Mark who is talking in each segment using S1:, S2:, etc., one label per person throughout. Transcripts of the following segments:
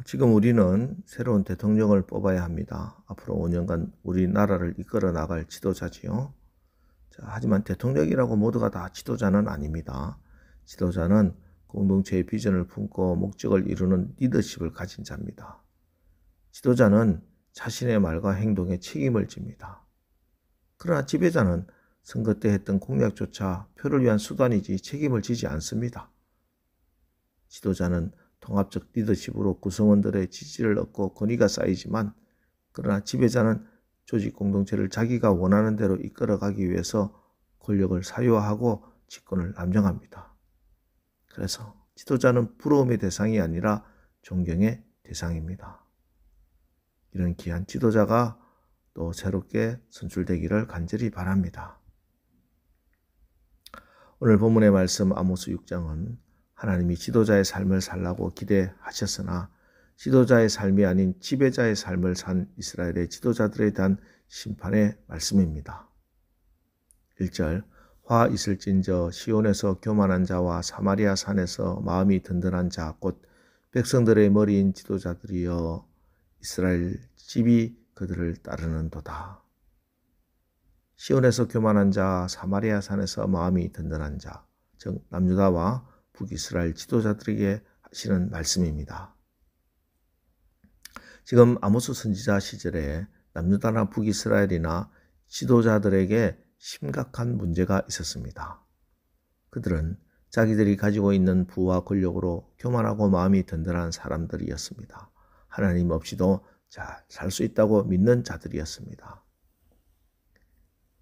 S1: 지금 우리는 새로운 대통령을 뽑아야 합니다. 앞으로 5년간 우리나라를 이끌어 나갈 지도자지요. 하지만 대통령이라고 모두가 다 지도자는 아닙니다. 지도자는 공동체의 비전을 품고 목적을 이루는 리더십을 가진 자입니다. 지도자는 자신의 말과 행동에 책임을 집니다. 그러나 지배자는 선거 때 했던 공약조차 표를 위한 수단이지 책임을 지지 않습니다. 지도자는 통합적 리더십으로 구성원들의 지지를 얻고 권위가 쌓이지만, 그러나 지배자는 조직 공동체를 자기가 원하는 대로 이끌어가기 위해서 권력을 사유화하고 직권을 남용합니다. 그래서 지도자는 부러움의 대상이 아니라 존경의 대상입니다. 이런 귀한 지도자가 또 새롭게 선출되기를 간절히 바랍니다. 오늘 본문의 말씀 아모스 6장은 하나님이 지도자의 삶을 살라고 기대하셨으나 지도자의 삶이 아닌 지배자의 삶을 산 이스라엘의 지도자들에 대한 심판의 말씀입니다. 1절, 화 있을진저 시온에서 교만한 자와 사마리아 산에서 마음이 든든한 자 곧 백성들의 머리인 지도자들이여 이스라엘 집이 그들을 따르는도다. 시온에서 교만한 자, 사마리아 산에서 마음이 든든한 자, 즉 남유다와 북이스라엘 지도자들에게 하시는 말씀입니다. 지금 아모스 선지자 시절에 남유다나 북이스라엘이나 지도자들에게 심각한 문제가 있었습니다. 그들은 자기들이 가지고 있는 부와 권력으로 교만하고 마음이 든든한 사람들이었습니다. 하나님 없이도 잘 살 수 있다고 믿는 자들이었습니다.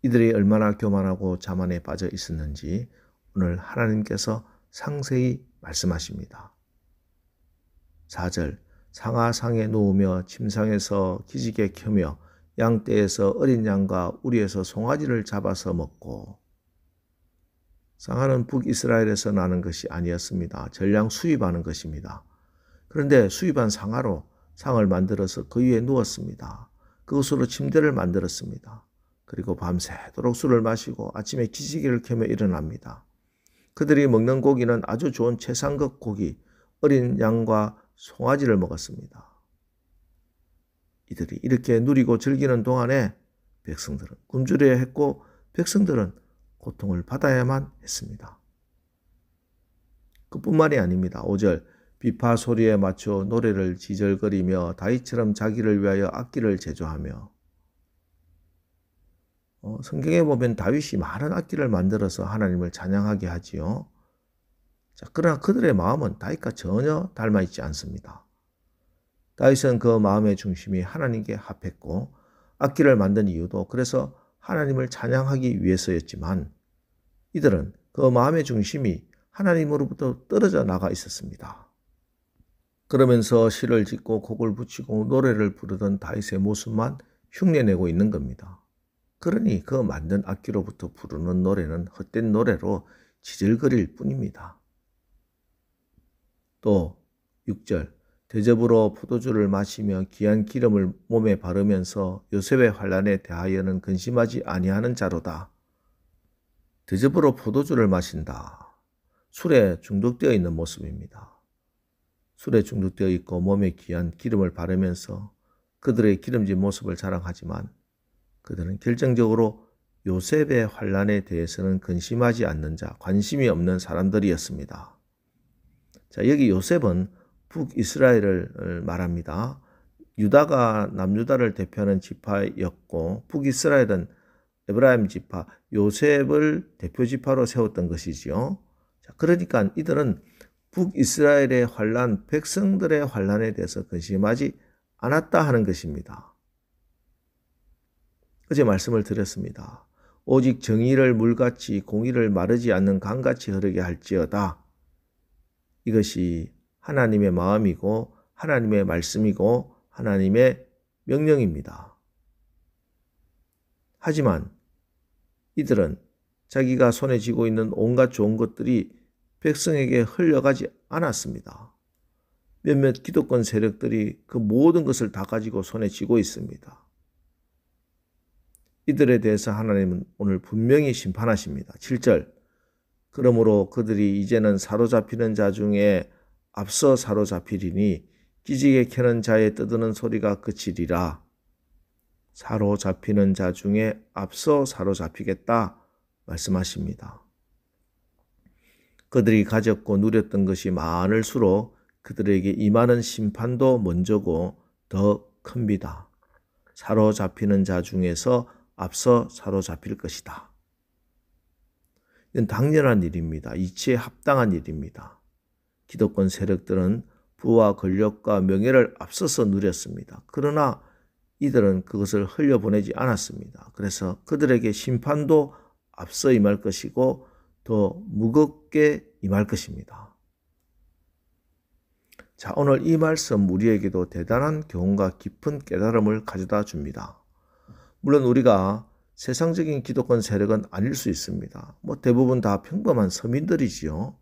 S1: 이들이 얼마나 교만하고 자만에 빠져 있었는지 오늘 하나님께서 상세히 말씀하십니다. 4절, 상하상에 누우며 침상에서 기지개 켜며 양떼에서 어린 양과 우리에서 송아지를 잡아서 먹고. 상하는 북이스라엘에서 나는 것이 아니었습니다. 전량 수입하는 것입니다. 그런데 수입한 상하로 상을 만들어서 그 위에 누웠습니다. 그것으로 침대를 만들었습니다. 그리고 밤새도록 술을 마시고 아침에 기지개를 켜며 일어납니다. 그들이 먹는 고기는 아주 좋은 최상급 고기, 어린 양과 송아지를 먹었습니다. 이들이 이렇게 누리고 즐기는 동안에 백성들은 굶주려야 했고 백성들은 고통을 받아야만 했습니다. 그뿐만이 아닙니다. 5절, 비파 소리에 맞춰 노래를 지절거리며 다윗처럼 자기를 위하여 악기를 제조하며. 성경에 보면 다윗이 많은 악기를 만들어서 하나님을 찬양하게 하지요. 그러나 그들의 마음은 다윗과 전혀 닮아 있지 않습니다. 다윗은 그 마음의 중심이 하나님께 합했고 악기를 만든 이유도 그래서 하나님을 찬양하기 위해서였지만, 이들은 그 마음의 중심이 하나님으로부터 떨어져 나가 있었습니다. 그러면서 시를 짓고 곡을 붙이고 노래를 부르던 다윗의 모습만 흉내내고 있는 겁니다. 그러니 그 만든 악기로부터 부르는 노래는 헛된 노래로 지질거릴 뿐입니다. 또 6절, 대접으로 포도주를 마시며 귀한 기름을 몸에 바르면서 요셉의 환난에 대하여는 근심하지 아니하는 자로다. 대접으로 포도주를 마신다. 술에 중독되어 있는 모습입니다. 술에 중독되어 있고 몸에 귀한 기름을 바르면서 그들의 기름진 모습을 자랑하지만 그들은 결정적으로 요셉의 환난에 대해서는 근심하지 않는 자, 관심이 없는 사람들이었습니다. 여기 요셉은 북이스라엘을 말합니다. 유다가 남유다를 대표하는 지파였고 북이스라엘은 에브라임 지파, 요셉을 대표 지파로 세웠던 것이지요. 그러니까 이들은 북이스라엘의 환난, 백성들의 환난에 대해서 근심하지 않았다 하는 것입니다. 어제 말씀을 드렸습니다. 오직 정의를 물같이 공의를 마르지 않는 강같이 흐르게 할지어다. 이것이 하나님의 마음이고 하나님의 말씀이고 하나님의 명령입니다. 하지만 이들은 자기가 손에 쥐고 있는 온갖 좋은 것들이 백성에게 흘려가지 않았습니다. 몇몇 기득권 세력들이 그 모든 것을 다 가지고 손에 쥐고 있습니다. 이들에 대해서 하나님은 오늘 분명히 심판하십니다. 7절, 그러므로 그들이 이제는 사로잡히는 자 중에 앞서 사로잡히리니 기지개 켜는 자의 떠드는 소리가 그치리라. 사로잡히는 자 중에 앞서 사로잡히겠다 말씀하십니다. 그들이 가졌고 누렸던 것이 많을수록 그들에게 임하는 심판도 먼저고 더 큽니다. 사로잡히는 자 중에서 앞서 사로잡힐 것이다. 이건 당연한 일입니다. 이치에 합당한 일입니다. 기득권 세력들은 부와 권력과 명예를 앞서서 누렸습니다. 그러나 이들은 그것을 흘려보내지 않았습니다. 그래서 그들에게 심판도 앞서 임할 것이고 더 무겁게 임할 것입니다. 자, 오늘 이 말씀 우리에게도 대단한 교훈과 깊은 깨달음을 가져다 줍니다. 물론 우리가 세상적인 기득권 세력은 아닐 수 있습니다. 대부분 다 평범한 서민들이지요.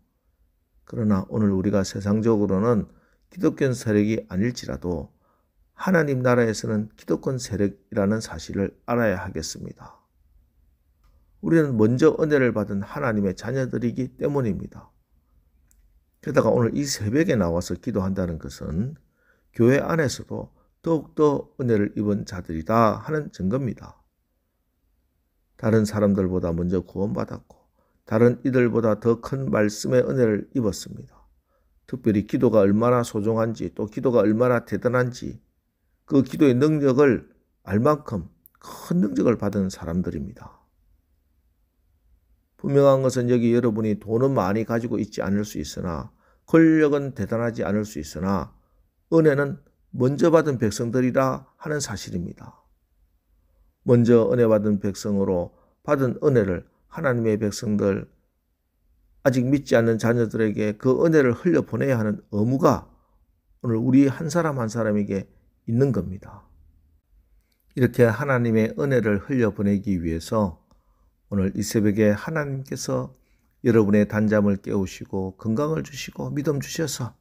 S1: 그러나 오늘 우리가 세상적으로는 기득권 세력이 아닐지라도 하나님 나라에서는 기득권 세력이라는 사실을 알아야 하겠습니다. 우리는 먼저 은혜를 받은 하나님의 자녀들이기 때문입니다. 게다가 오늘 이 새벽에 나와서 기도한다는 것은 교회 안에서도 더욱더 은혜를 입은 자들이다 하는 증거입니다. 다른 사람들보다 먼저 구원받았고 다른 이들보다 더 큰 말씀의 은혜를 입었습니다. 특별히 기도가 얼마나 소중한지 또 기도가 얼마나 대단한지 그 기도의 능력을 알 만큼 큰 능력을 받은 사람들입니다. 분명한 것은 여기 여러분이 돈은 많이 가지고 있지 않을 수 있으나 권력은 대단하지 않을 수 있으나 은혜는 먼저 받은 백성들이라 하는 사실입니다. 먼저 은혜 받은 백성으로 받은 은혜를 하나님의 백성들 아직 믿지 않는 자녀들에게 그 은혜를 흘려보내야 하는 의무가 오늘 우리 한 사람 한 사람에게 있는 겁니다. 이렇게 하나님의 은혜를 흘려보내기 위해서 오늘 이 새벽에 하나님께서 여러분의 단잠을 깨우시고 건강을 주시고 믿음 주셔서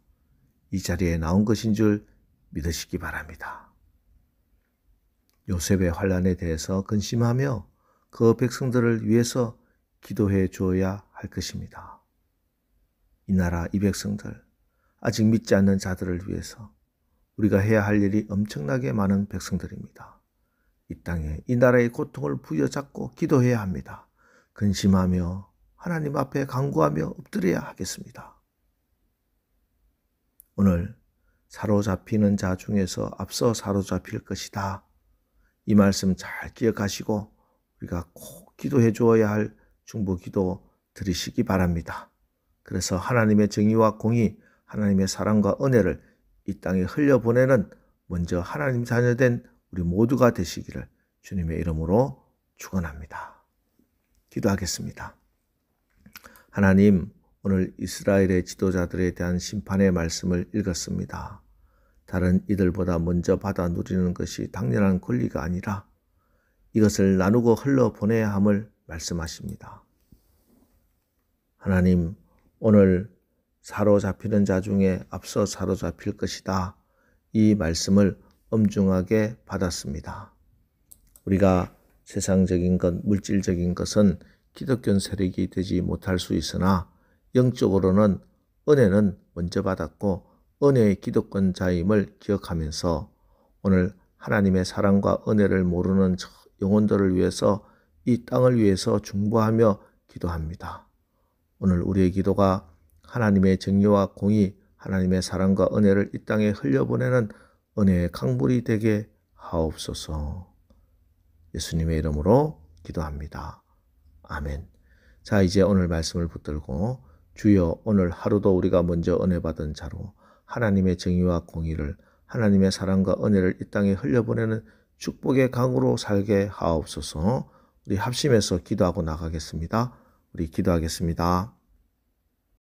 S1: 이 자리에 나온 것인 줄 믿으시기 바랍니다. 요셉의 환난에 대해서 근심하며 그 백성들을 위해서 기도해 주어야 할 것입니다. 이 나라 이 백성들 아직 믿지 않는 자들을 위해서 우리가 해야 할 일이 엄청나게 많은 백성들입니다. 이 땅에 이 나라의 고통을 부여잡고 기도해야 합니다. 근심하며 하나님 앞에 간구하며 엎드려야 하겠습니다. 오늘 사로잡히는 자 중에서 앞서 사로잡힐 것이다. 이 말씀 잘 기억하시고 우리가 꼭 기도해 주어야 할 중보기도 드리시기 바랍니다. 그래서 하나님의 정의와 공의, 하나님의 사랑과 은혜를 이 땅에 흘려보내는 먼저 하나님 자녀된 우리 모두가 되시기를 주님의 이름으로 축원합니다. 기도하겠습니다. 하나님, 오늘 이스라엘의 지도자들에 대한 심판의 말씀을 읽었습니다. 다른 이들보다 먼저 받아 누리는 것이 당연한 권리가 아니라 이것을 나누고 흘러보내야 함을 말씀하십니다. 하나님, 오늘 사로잡히는 자 중에 앞서 사로잡힐 것이다. 이 말씀을 엄중하게 받았습니다. 우리가 세상적인 것, 물질적인 것은 기득권 세력이 되지 못할 수 있으나 영적으로는 은혜는 먼저 받았고 은혜의 기득권자임을 기억하면서 오늘 하나님의 사랑과 은혜를 모르는 영혼들을 위해서 이 땅을 위해서 중보하며 기도합니다. 오늘 우리의 기도가 하나님의 정의와 공의, 하나님의 사랑과 은혜를 이 땅에 흘려보내는 은혜의 강물이 되게 하옵소서. 예수님의 이름으로 기도합니다. 아멘. 자, 이제 오늘 말씀을 붙들고 주여 오늘 하루도 우리가 먼저 은혜 받은 자로 하나님의 정의와 공의를 하나님의 사랑과 은혜를 이 땅에 흘려보내는 축복의 강으로 살게 하옵소서. 우리 합심해서 기도하고 나가겠습니다. 우리 기도하겠습니다.